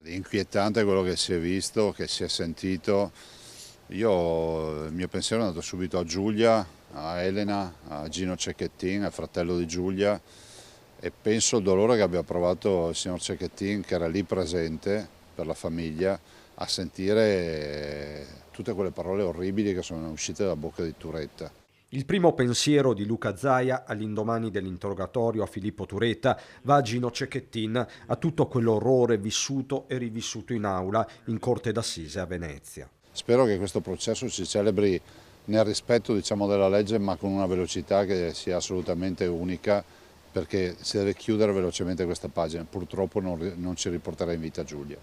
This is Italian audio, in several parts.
Inquietante quello che si è visto, che si è sentito. Il mio pensiero è andato subito a Giulia, a Elena, a Gino Cecchettin, al fratello di Giulia, e penso al dolore che abbia provato il signor Cecchettin, che era lì presente per la famiglia, a sentire tutte quelle parole orribili che sono uscite dalla bocca di Turetta. Il primo pensiero di Luca Zaia all'indomani dell'interrogatorio a Filippo Turetta va a Gino Cecchettin, a tutto quell'orrore vissuto e rivissuto in aula in Corte d'Assise a Venezia. Spero che questo processo si celebri nel rispetto, diciamo, della legge, ma con una velocità che sia assolutamente unica, perché si deve chiudere velocemente questa pagina. Purtroppo non ci riporterà in vita Giulia.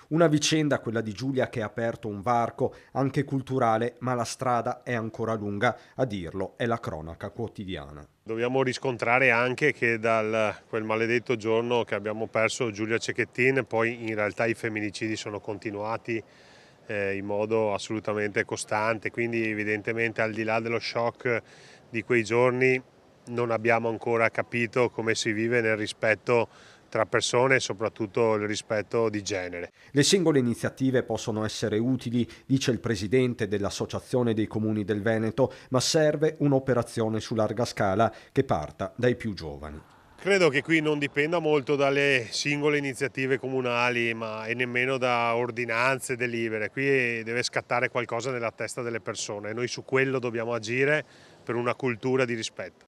Una vicenda, quella di Giulia, che ha aperto un varco anche culturale, ma la strada è ancora lunga, a dirlo è la cronaca quotidiana. Dobbiamo riscontrare anche che da quel maledetto giorno che abbiamo perso Giulia Cecchettin, poi in realtà i femminicidi sono continuati in modo assolutamente costante, quindi evidentemente al di là dello shock di quei giorni non abbiamo ancora capito come si vive nel rispetto tra persone e soprattutto il rispetto di genere. Le singole iniziative possono essere utili, dice il presidente dell'Associazione dei Comuni del Veneto, ma serve un'operazione su larga scala che parta dai più giovani. Credo che qui non dipenda molto dalle singole iniziative comunali e nemmeno da ordinanze, delibere. Qui deve scattare qualcosa nella testa delle persone e noi su quello dobbiamo agire per una cultura di rispetto.